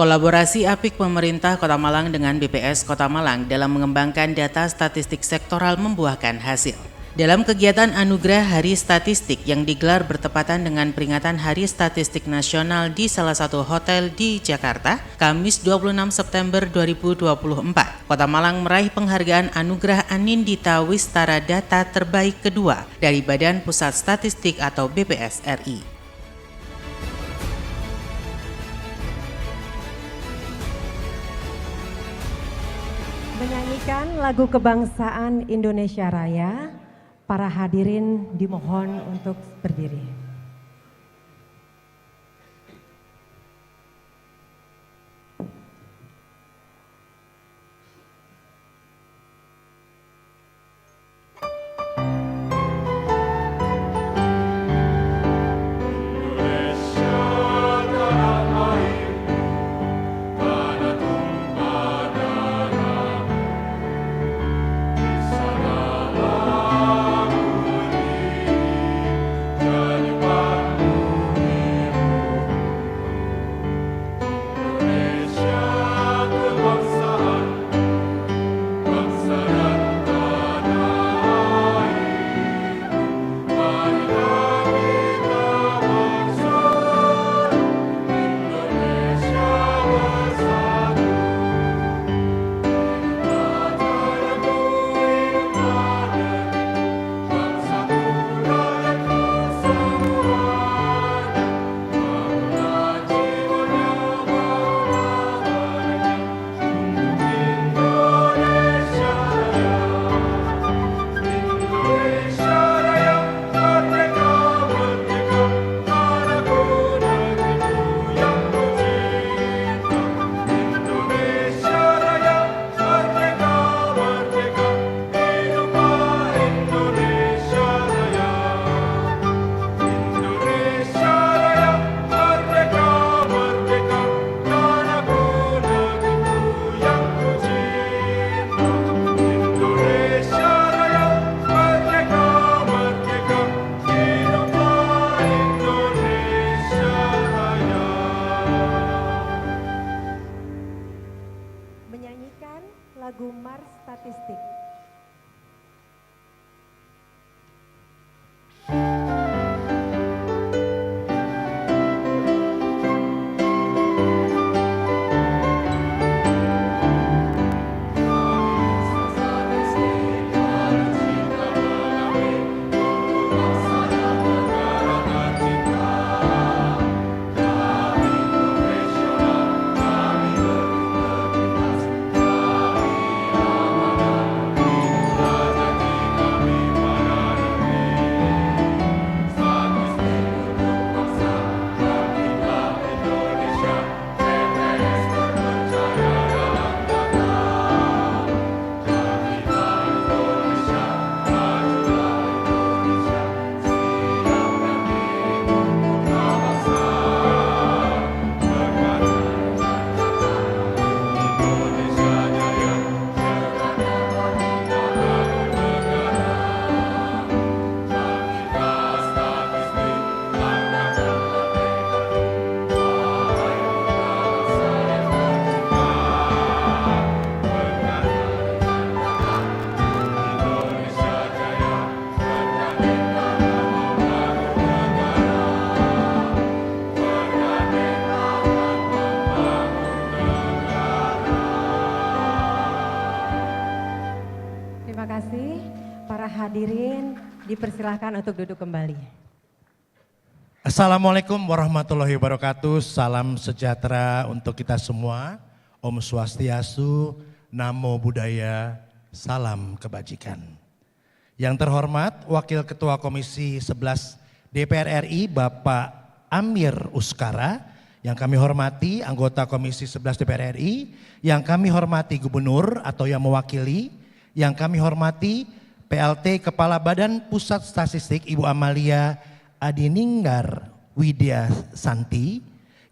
Kolaborasi apik pemerintah Kota Malang dengan BPS Kota Malang dalam mengembangkan data statistik sektoral membuahkan hasil. Dalam kegiatan Anugerah Hari Statistik yang digelar bertepatan dengan peringatan Hari Statistik Nasional di salah satu hotel di Jakarta, Kamis 26 September 2024, Kota Malang meraih penghargaan Anugerah Anindita Wistara Data terbaik kedua dari Badan Pusat Statistik atau BPS RI. Menyanyikan lagu kebangsaan Indonesia Raya, para hadirin dimohon untuk berdiri. Menyanyikan lagu Mars Statistik. Terima kasih, para hadirin dipersilahkan untuk duduk kembali. Assalamualaikum warahmatullahi wabarakatuh, salam sejahtera untuk kita semua, Om Swastiastu, Namo Buddhaya, salam kebajikan. Yang terhormat Wakil Ketua Komisi 11 DPR RI Bapak Amir Uskara, yang kami hormati anggota Komisi 11 DPR RI, yang kami hormati Gubernur atau yang mewakili, yang kami hormati PLT Kepala Badan Pusat Statistik Ibu Amalia Adininggar Widya Santi,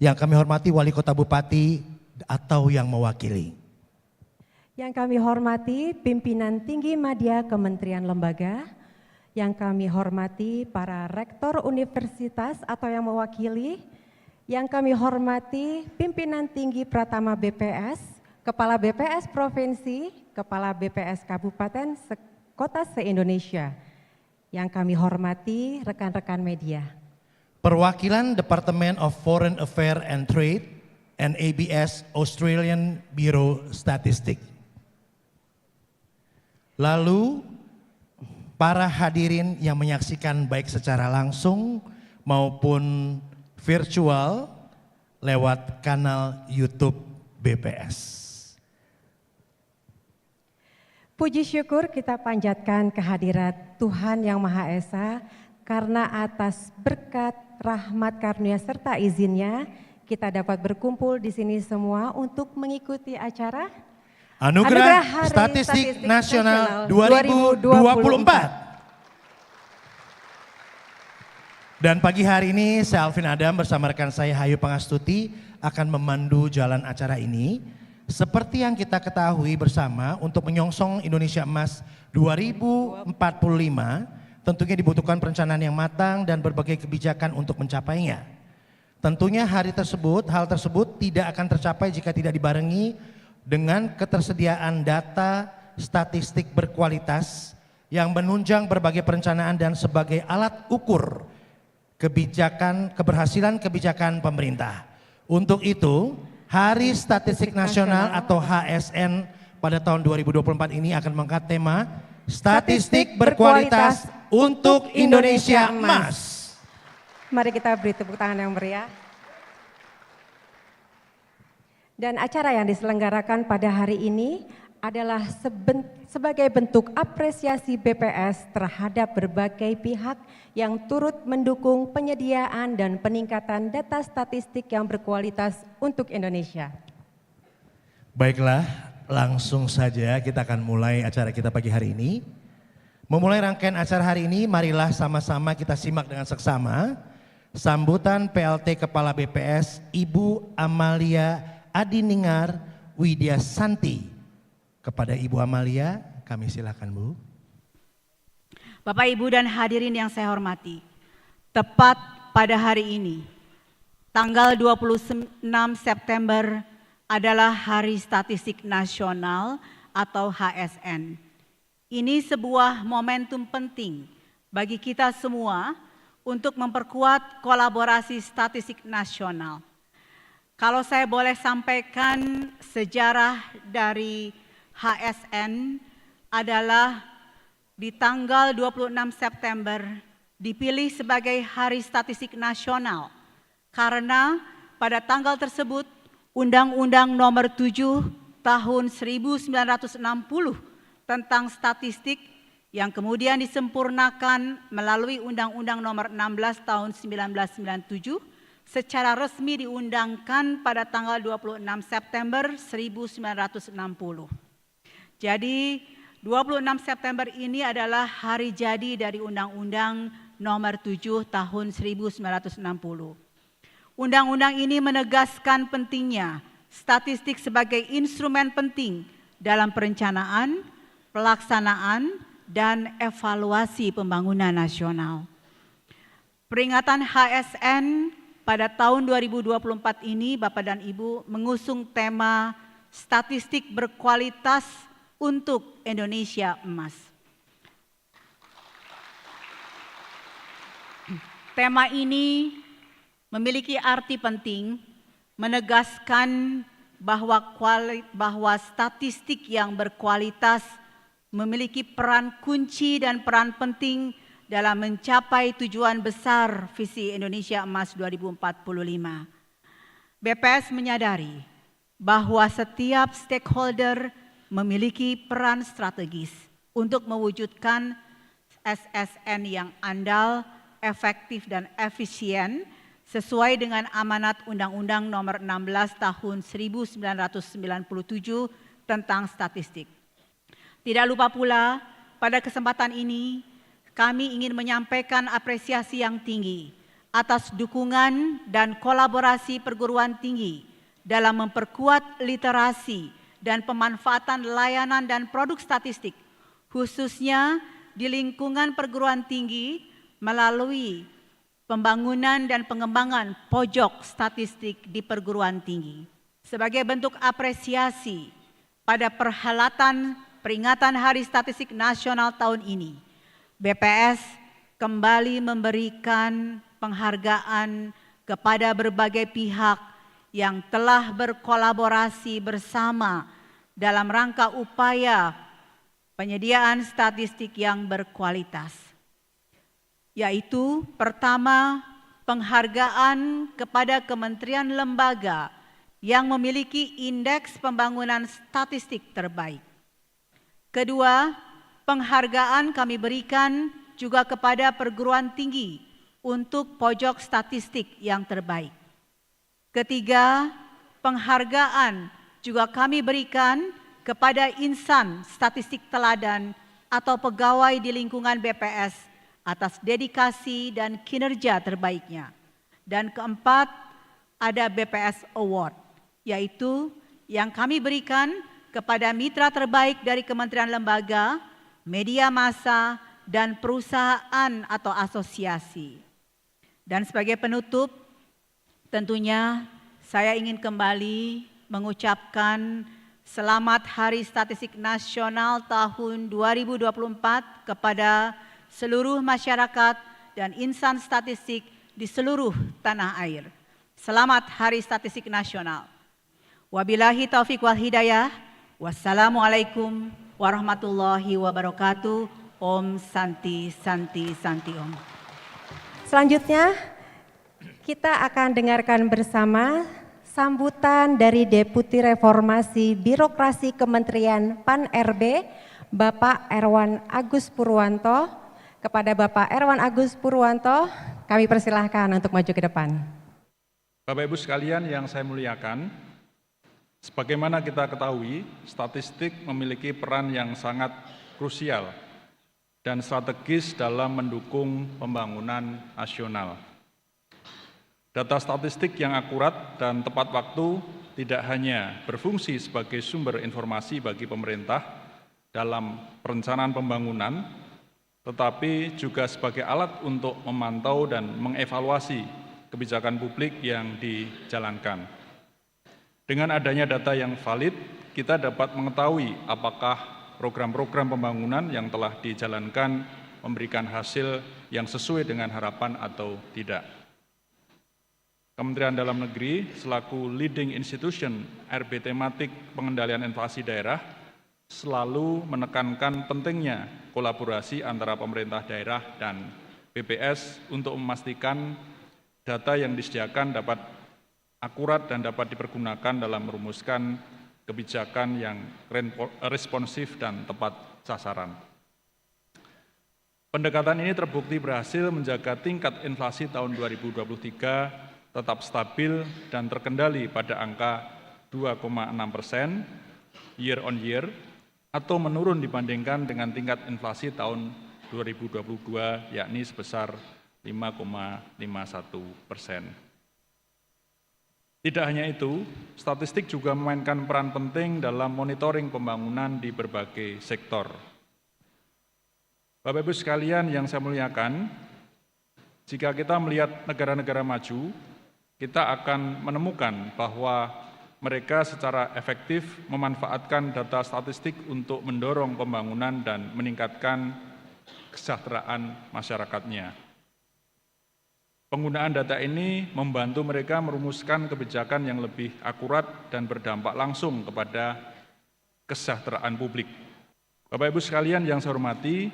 yang kami hormati Wali Kota Bupati atau yang mewakili. Yang kami hormati pimpinan tinggi media Kementerian Lembaga, yang kami hormati para rektor universitas atau yang mewakili, Yang kami hormati pimpinan tinggi Pratama BPS, Kepala BPS Provinsi, Kepala BPS Kabupaten Kota se-Indonesia. Yang kami hormati rekan-rekan media. Perwakilan Department of Foreign Affairs and Trade and ABS Australian Bureau Statistic. Lalu para hadirin yang menyaksikan baik secara langsung maupun virtual lewat kanal YouTube BPS. Puji syukur kita panjatkan kehadirat Tuhan Yang Maha Esa karena atas berkat, rahmat, karunia serta izinnya kita dapat berkumpul di sini semua untuk mengikuti acara Anugerah Hari Statistik Nasional 2024. Dan pagi hari ini saya Alvin Adam bersama rekan saya Hayu Pangastuti akan memandu jalan acara ini. Seperti yang kita ketahui bersama, untuk menyongsong Indonesia Emas 2045, tentunya dibutuhkan perencanaan yang matang dan berbagai kebijakan untuk mencapainya. Tentunya hal tersebut tidak akan tercapai jika tidak dibarengi dengan ketersediaan data statistik berkualitas yang menunjang berbagai perencanaan dan sebagai alat ukur keberhasilan kebijakan pemerintah. Untuk itu, Hari Statistik Nasional atau HSN pada tahun 2024 ini akan mengangkat tema Statistik Berkualitas untuk Indonesia Emas. Mari kita beri tepuk tangan yang meriah. Dan acara yang diselenggarakan pada hari ini adalah sebagai bentuk apresiasi BPS terhadap berbagai pihak yang turut mendukung penyediaan dan peningkatan data statistik yang berkualitas untuk Indonesia. Baiklah, langsung saja kita akan mulai acara kita pagi hari ini. Memulai rangkaian acara hari ini, marilah sama-sama kita simak dengan seksama sambutan PLT Kepala BPS Ibu Amalia Adiningar Widya Santi. Kepada Ibu Amalia, kami silakan Bu. Bapak, Ibu, dan hadirin yang saya hormati, tepat pada hari ini, tanggal 26 September adalah Hari Statistik Nasional atau HSN. Ini sebuah momentum penting bagi kita semua untuk memperkuat kolaborasi statistik nasional. Kalau saya boleh sampaikan sejarah dari HSN adalah di tanggal 26 September dipilih sebagai Hari Statistik Nasional karena pada tanggal tersebut Undang-Undang Nomor 7 Tahun 1960 tentang statistik yang kemudian disempurnakan melalui Undang-Undang Nomor 16 Tahun 1997 secara resmi diundangkan pada tanggal 26 September 1960. Jadi 26 September ini adalah hari jadi dari Undang-Undang Nomor 7 Tahun 1960. Undang-undang ini menegaskan pentingnya statistik sebagai instrumen penting dalam perencanaan, pelaksanaan, dan evaluasi pembangunan nasional. Peringatan HSN pada tahun 2024 ini Bapak dan Ibu mengusung tema statistik berkualitas untuk Indonesia Emas. Tema ini memiliki arti penting, menegaskan bahwa statistik yang berkualitas memiliki peran kunci dan peran penting dalam mencapai tujuan besar visi Indonesia Emas 2045. BPS menyadari bahwa setiap stakeholder memiliki peran strategis untuk mewujudkan SSN yang andal, efektif, dan efisien sesuai dengan amanat Undang-Undang Nomor 16 Tahun 1997 tentang statistik. Tidak lupa pula, pada kesempatan ini kami ingin menyampaikan apresiasi yang tinggi atas dukungan dan kolaborasi perguruan tinggi dalam memperkuat literasi dan pemanfaatan layanan dan produk statistik, khususnya di lingkungan perguruan tinggi melalui pembangunan dan pengembangan pojok statistik di perguruan tinggi. Sebagai bentuk apresiasi pada perhelatan peringatan Hari Statistik Nasional tahun ini, BPS kembali memberikan penghargaan kepada berbagai pihak yang telah berkolaborasi bersama dalam rangka upaya penyediaan statistik yang berkualitas. Yaitu pertama, penghargaan kepada kementerian lembaga yang memiliki indeks pembangunan statistik terbaik. Kedua, penghargaan kami berikan juga kepada perguruan tinggi untuk pojok statistik yang terbaik. Ketiga, penghargaan juga kami berikan kepada insan statistik teladan atau pegawai di lingkungan BPS atas dedikasi dan kinerja terbaiknya. Dan keempat, ada BPS Award, yaitu yang kami berikan kepada mitra terbaik dari kementerian lembaga, media massa, dan perusahaan atau asosiasi. Dan sebagai penutup, tentunya saya ingin kembali mengucapkan selamat Hari Statistik Nasional tahun 2024 kepada seluruh masyarakat dan insan statistik di seluruh tanah air. Selamat Hari Statistik Nasional. Wabillahi taufiq wal hidayah. Wassalamualaikum warahmatullahi wabarakatuh. Om Santi Santi Santi Om. Selanjutnya kita akan dengarkan bersama sambutan dari Deputi Reformasi Birokrasi Kementerian Pan-RB, Bapak Erwan Agus Purwanto. Kepada Bapak Erwan Agus Purwanto, kami persilahkan untuk maju ke depan. Bapak Ibu sekalian yang saya muliakan, sebagaimana kita ketahui, statistik memiliki peran yang sangat krusial dan strategis dalam mendukung pembangunan nasional. Data statistik yang akurat dan tepat waktu tidak hanya berfungsi sebagai sumber informasi bagi pemerintah dalam perencanaan pembangunan, tetapi juga sebagai alat untuk memantau dan mengevaluasi kebijakan publik yang dijalankan. Dengan adanya data yang valid, kita dapat mengetahui apakah program-program pembangunan yang telah dijalankan memberikan hasil yang sesuai dengan harapan atau tidak. Kementerian Dalam Negeri selaku leading institution RB tematik pengendalian inflasi daerah selalu menekankan pentingnya kolaborasi antara pemerintah daerah dan BPS untuk memastikan data yang disediakan dapat akurat dan dapat dipergunakan dalam merumuskan kebijakan yang responsif dan tepat sasaran. Pendekatan ini terbukti berhasil menjaga tingkat inflasi tahun 2023 tetap stabil dan terkendali pada angka 2,6% year on year atau menurun dibandingkan dengan tingkat inflasi tahun 2022 yakni sebesar 5,51%. Tidak hanya itu, statistik juga memainkan peran penting dalam monitoring pembangunan di berbagai sektor. Bapak Ibu sekalian yang saya muliakan, jika kita melihat negara-negara maju, kita akan menemukan bahwa mereka secara efektif memanfaatkan data statistik untuk mendorong pembangunan dan meningkatkan kesejahteraan masyarakatnya. Penggunaan data ini membantu mereka merumuskan kebijakan yang lebih akurat dan berdampak langsung kepada kesejahteraan publik. Bapak Ibu sekalian yang saya hormati,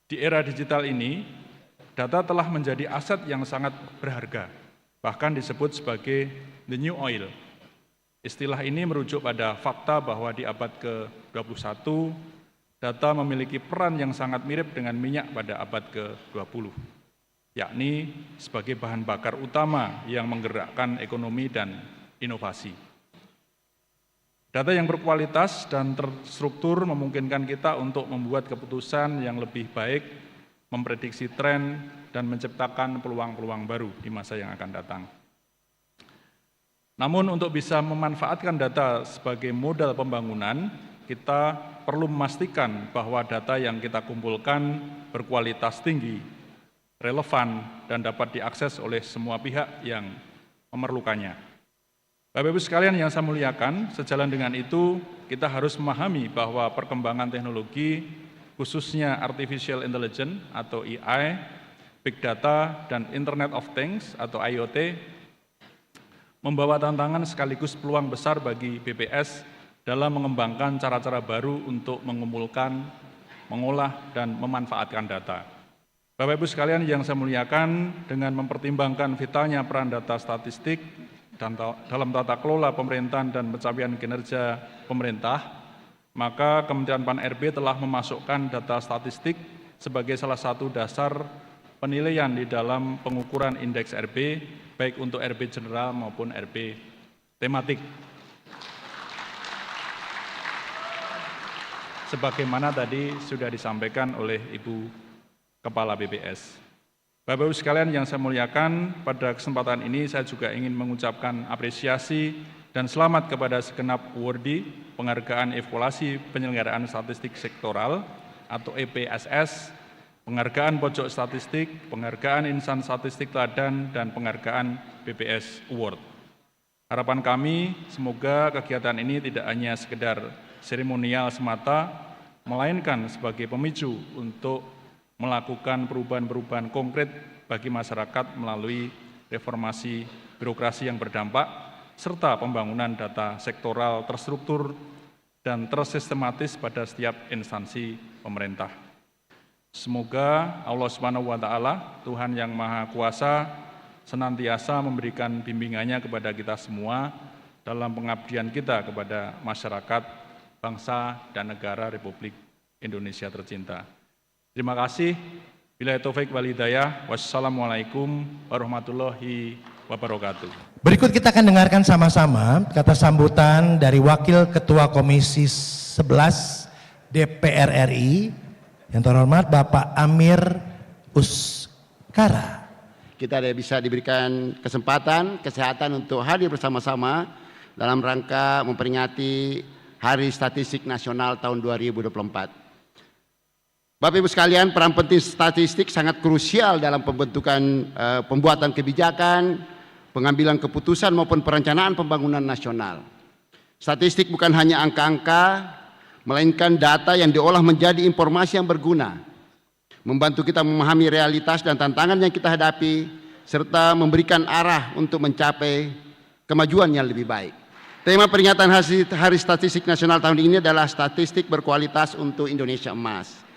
di era digital ini, data telah menjadi aset yang sangat berharga, bahkan disebut sebagai the new oil. Istilah ini merujuk pada fakta bahwa di abad ke-21, data memiliki peran yang sangat mirip dengan minyak pada abad ke-20. Yakni sebagai bahan bakar utama yang menggerakkan ekonomi dan inovasi. Data yang berkualitas dan terstruktur memungkinkan kita untuk membuat keputusan yang lebih baik, memprediksi tren, dan menciptakan peluang-peluang baru di masa yang akan datang. Namun untuk bisa memanfaatkan data sebagai modal pembangunan, kita perlu memastikan bahwa data yang kita kumpulkan berkualitas tinggi, relevan, dan dapat diakses oleh semua pihak yang memerlukannya. Bapak Ibu sekalian yang saya muliakan, sejalan dengan itu kita harus memahami bahwa perkembangan teknologi, khususnya Artificial Intelligence atau AI, Big Data, dan Internet of Things atau IoT, membawa tantangan sekaligus peluang besar bagi BPS dalam mengembangkan cara-cara baru untuk mengumpulkan, mengolah, dan memanfaatkan data. Bapak Ibu sekalian yang saya muliakan, dengan mempertimbangkan vitalnya peran data statistik dan dalam tata kelola pemerintahan dan pencapaian kinerja pemerintah, maka Kementerian Pan-RB telah memasukkan data statistik sebagai salah satu dasar penilaian di dalam pengukuran indeks RB, baik untuk RB general maupun RB tematik. Sebagaimana tadi sudah disampaikan oleh Ibu Kepala BPS. Bapak Ibu sekalian yang saya muliakan, pada kesempatan ini saya juga ingin mengucapkan apresiasi dan selamat kepada segenap awardee penghargaan evaluasi penyelenggaraan statistik sektoral atau EPSS, penghargaan pojok statistik, penghargaan insan statistik teladan, dan penghargaan BPS Award. Harapan kami semoga kegiatan ini tidak hanya sekedar seremonial semata, melainkan sebagai pemicu untuk melakukan perubahan-perubahan konkret bagi masyarakat melalui reformasi birokrasi yang berdampak, serta pembangunan data sektoral terstruktur dan tersistematis pada setiap instansi pemerintah. Semoga Allah Subhanahu wa Ta'ala, Tuhan yang Maha Kuasa, senantiasa memberikan bimbingannya kepada kita semua dalam pengabdian kita kepada masyarakat, bangsa, dan negara Republik Indonesia tercinta. Terima kasih. Billahi taufik wal hidayah. Wassalamualaikum warahmatullahi wabarakatuh. Berikut kita akan dengarkan sama-sama kata sambutan dari Wakil Ketua Komisi 11 DPR RI yang terhormat Bapak Amir Uskara. Kita bisa diberikan kesehatan untuk hadir bersama-sama dalam rangka memperingati Hari Statistik Nasional tahun 2024. Bapak Ibu sekalian, peran penting statistik sangat krusial dalam pembuatan kebijakan, pengambilan keputusan maupun perencanaan pembangunan nasional. Statistik bukan hanya angka-angka, melainkan data yang diolah menjadi informasi yang berguna, membantu kita memahami realitas dan tantangan yang kita hadapi, serta memberikan arah untuk mencapai kemajuan yang lebih baik. Tema peringatan Hari Statistik Nasional tahun ini adalah statistik berkualitas untuk Indonesia Emas.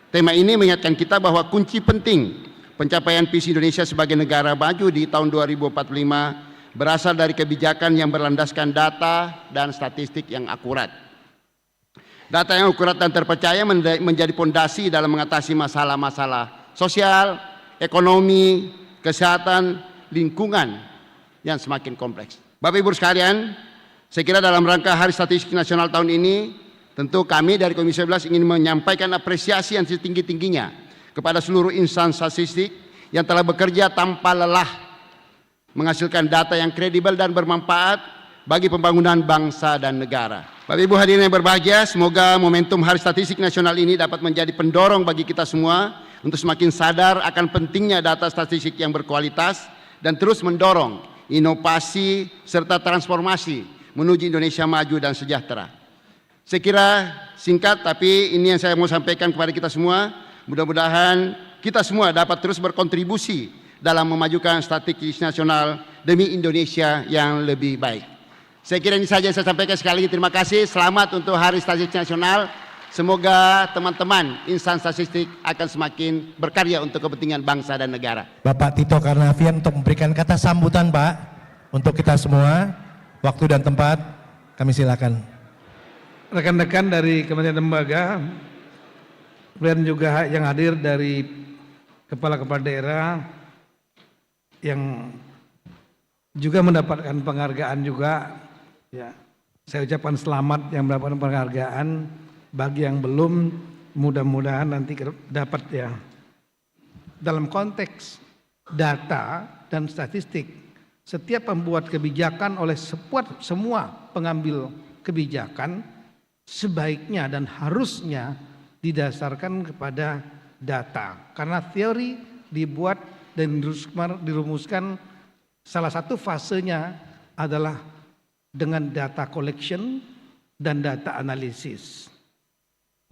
Tema ini mengingatkan kita bahwa kunci penting pencapaian visi Indonesia sebagai negara maju di tahun 2045 berasal dari kebijakan yang berlandaskan data dan statistik yang akurat. Data yang akurat dan terpercaya menjadi fondasi dalam mengatasi masalah-masalah sosial, ekonomi, kesehatan, lingkungan yang semakin kompleks. Bapak Ibu sekalian, saya kira dalam rangka Hari Statistik Nasional tahun ini, tentu kami dari Komisi 11 ingin menyampaikan apresiasi yang setinggi-tingginya kepada seluruh instansi statistik yang telah bekerja tanpa lelah menghasilkan data yang kredibel dan bermanfaat bagi pembangunan bangsa dan negara. Bapak Ibu hadirin yang berbahagia, semoga momentum Hari Statistik Nasional ini dapat menjadi pendorong bagi kita semua untuk semakin sadar akan pentingnya data statistik yang berkualitas dan terus mendorong inovasi serta transformasi menuju Indonesia maju dan sejahtera. Saya kira singkat, tapi ini yang saya mau sampaikan kepada kita semua. Mudah-mudahan kita semua dapat terus berkontribusi dalam memajukan statistik nasional demi Indonesia yang lebih baik. Saya kira ini saja yang saya sampaikan. Sekali lagi terima kasih. Selamat untuk Hari Statistik Nasional. Semoga teman-teman insan statistik akan semakin berkarya untuk kepentingan bangsa dan negara. Bapak Tito Karnavian untuk memberikan kata sambutan, Pak, untuk kita semua. Waktu dan tempat kami silakan. Rekan-rekan dari Kementerian Lembaga, kemudian juga yang hadir dari kepala-kepala daerah yang juga mendapatkan penghargaan juga, ya, saya ucapkan selamat yang mendapatkan penghargaan. Bagi yang belum, mudah-mudahan nanti dapat ya. Dalam konteks data dan statistik, setiap pembuat kebijakan oleh semua pengambil kebijakan sebaiknya dan harusnya didasarkan kepada data. Karena teori dibuat dan dirumuskan, salah satu fasenya adalah dengan data collection dan data analisis.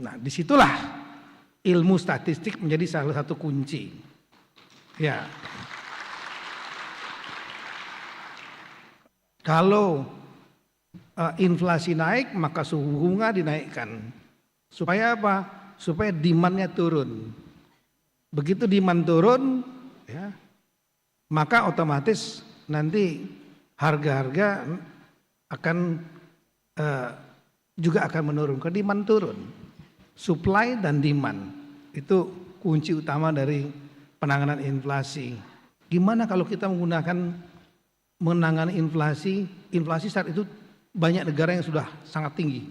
Nah, disitulah ilmu statistik menjadi salah satu kunci. Ya. Kalau inflasi naik, maka suku bunga dinaikkan. Supaya apa? Supaya demand-nya turun. Begitu demand turun, ya, maka otomatis nanti harga-harga akan juga akan menurun. Ke demand turun, supply dan demand itu kunci utama dari penanganan inflasi. Gimana kalau kita menggunakan menangani inflasi? Inflasi saat itu banyak negara yang sudah sangat tinggi.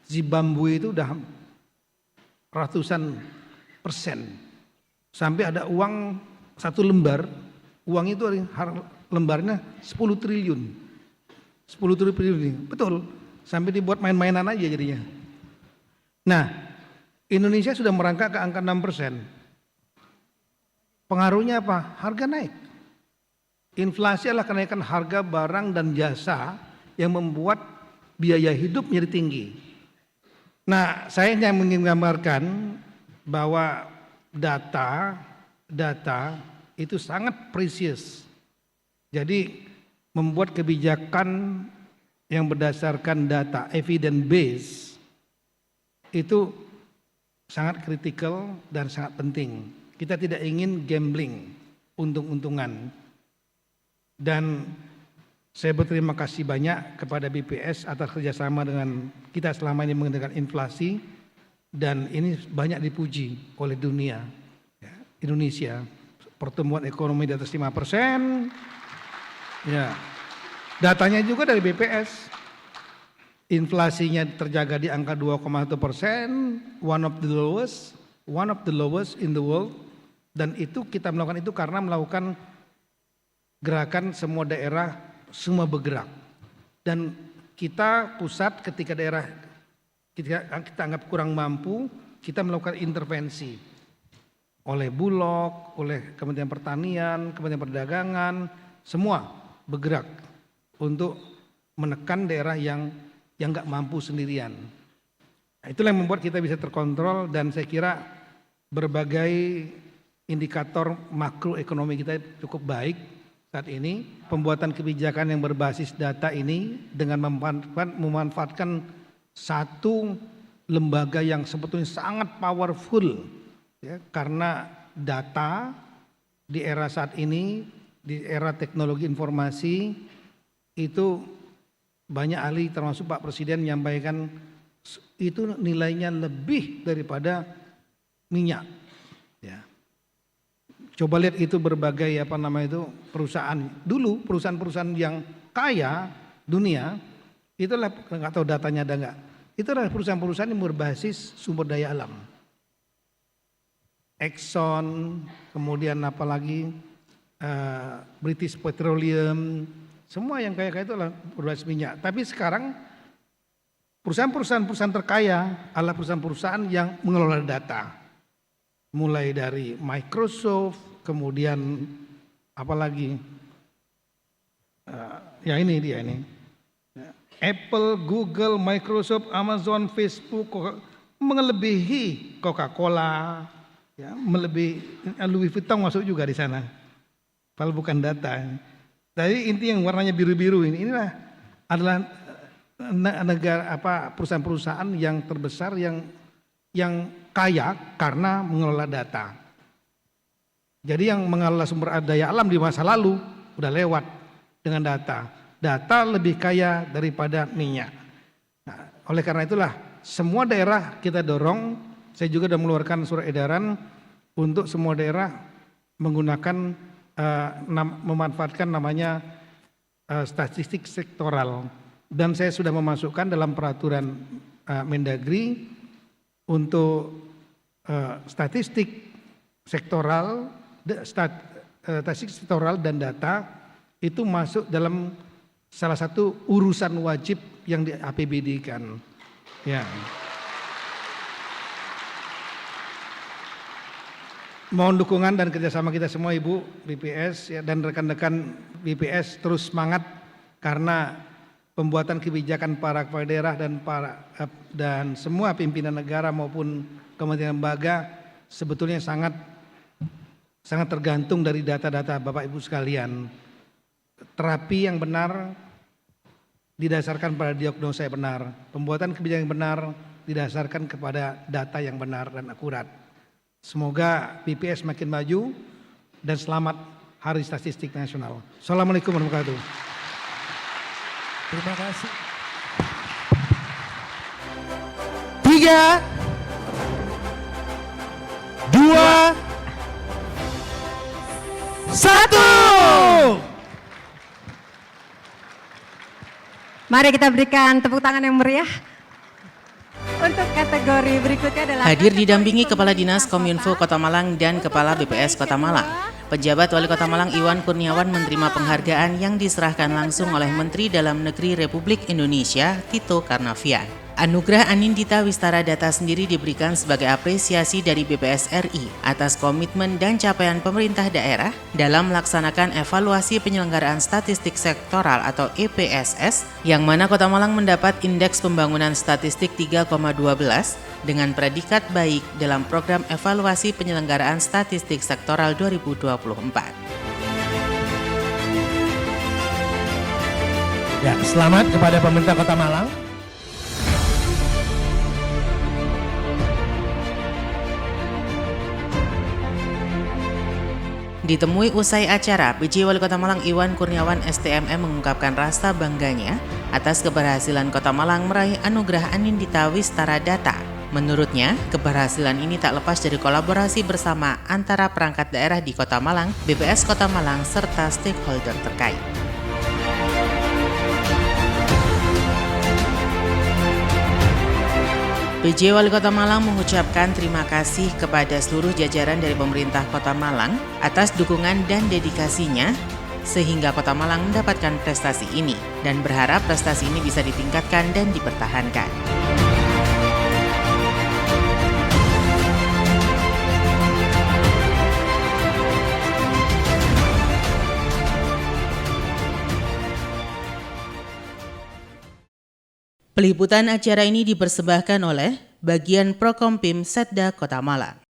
Zimbabwe itu udah ratusan persen. Sampai ada uang satu lembar, uang itu lembarnya 10 triliun. 10 triliun, betul. Sampai dibuat main-mainan aja jadinya. Nah, Indonesia sudah merangkak ke angka 6%. Pengaruhnya apa? Harga naik. Inflasi adalah kenaikan harga barang dan jasa yang membuat biaya hidup menjadi tinggi. Nah, saya hanya ingin menggambarkan bahwa data itu sangat precious. Jadi membuat kebijakan yang berdasarkan data evidence based itu sangat kritikal dan sangat penting. Kita tidak ingin gambling, untung-untungan. Dan saya berterima kasih banyak kepada BPS atas kerjasama dengan kita selama ini mengendalikan inflasi, dan ini banyak dipuji oleh dunia. Ya, Indonesia pertumbuhan ekonomi di atas 5%. Ya, datanya juga dari BPS. Inflasinya terjaga di angka 2,1%, one of the lowest in the world. Dan itu kita melakukan itu karena melakukan gerakan semua daerah, semua bergerak. Dan kita pusat ketika daerah kita anggap kurang mampu, kita melakukan intervensi oleh Bulog, oleh Kementerian Pertanian, Kementerian Perdagangan, semua bergerak untuk menekan daerah yang nggak mampu sendirian. Nah, itulah yang membuat kita bisa terkontrol, dan saya kira berbagai indikator makroekonomi kita cukup baik saat ini. Pembuatan kebijakan yang berbasis data ini dengan memanfaatkan satu lembaga yang sebetulnya sangat powerful, ya, karena data di era saat ini, di era teknologi informasi itu banyak ahli termasuk Pak Presiden menyampaikan itu nilainya lebih daripada minyak. Ya. Coba lihat itu berbagai perusahaan. Dulu perusahaan-perusahaan yang kaya dunia, itulah nggak tahu datanya ada nggak. Itu adalah perusahaan-perusahaan yang berbasis sumber daya alam. Exxon, kemudian apalagi British Petroleum, semua yang kaya-kaya itu adalah berbasis minyak. Tapi sekarang perusahaan-perusahaan terkaya adalah perusahaan-perusahaan yang mengelola data. Mulai dari Microsoft, kemudian apalagi ini Apple, Google, Microsoft, Amazon, Facebook, melebihi Coca-Cola, ya, melebihi Louis Vuitton masuk juga di sana. Kalau bukan data. Jadi inti yang warnanya biru-biru inilah adalah negara perusahaan-perusahaan yang terbesar yang kaya karena mengelola data. Jadi yang mengelola sumber daya alam di masa lalu udah lewat dengan data. Data lebih kaya daripada minyak. Nah, oleh karena itulah semua daerah kita dorong. Saya juga sudah mengeluarkan surat edaran untuk semua daerah menggunakan memanfaatkan namanya statistik sektoral, dan saya sudah memasukkan dalam peraturan Mendagri untuk statistik sektoral, statistik sektoral dan data itu masuk dalam salah satu urusan wajib yang di APBD-kan. Ya. mohon dukungan dan kerjasama kita semua Ibu BPS ya, dan rekan-rekan BPS terus semangat karena pembuatan kebijakan para kepala daerah dan semua pimpinan negara maupun kementerian lembaga sebetulnya sangat tergantung dari data-data Bapak Ibu sekalian. Terapi yang benar didasarkan pada diagnosa yang benar, pembuatan kebijakan yang benar didasarkan kepada data yang benar dan akurat. Semoga BPS makin maju dan selamat Hari Statistik Nasional. Assalamualaikum warahmatullahi wabarakatuh. Terima kasih. 3, 2, 1. Mari kita berikan tepuk tangan yang meriah. Untuk kategori berikutnya adalah Hadir didampingi Kepala Dinas Kominfo Kota Malang dan Kepala BPS Kota Malang. Pejabat Wali Kota Malang Iwan Kurniawan menerima penghargaan yang diserahkan langsung oleh Menteri Dalam Negeri Republik Indonesia Tito Karnavian. Anugerah Anindita Wistara Data sendiri diberikan sebagai apresiasi dari BPS RI atas komitmen dan capaian pemerintah daerah dalam melaksanakan evaluasi penyelenggaraan statistik sektoral atau EPSS, yang mana Kota Malang mendapat indeks pembangunan statistik 3,12 dengan predikat baik dalam program evaluasi penyelenggaraan statistik sektoral 2024. Ya, selamat kepada pemerintah Kota Malang. Ditemui usai acara, PJ Wali Kota Malang Iwan Kurniawan STMM mengungkapkan rasa bangganya atas keberhasilan Kota Malang meraih anugerah Anindita Wistara Data. Menurutnya, keberhasilan ini tak lepas dari kolaborasi bersama antara perangkat daerah di Kota Malang, BPS Kota Malang, serta stakeholder terkait. PJ Wali Kota Malang mengucapkan terima kasih kepada seluruh jajaran dari pemerintah Kota Malang atas dukungan dan dedikasinya sehingga Kota Malang mendapatkan prestasi ini dan berharap prestasi ini bisa ditingkatkan dan dipertahankan. Peliputan acara ini dipersembahkan oleh Bagian Prokompim Setda Kota Malang.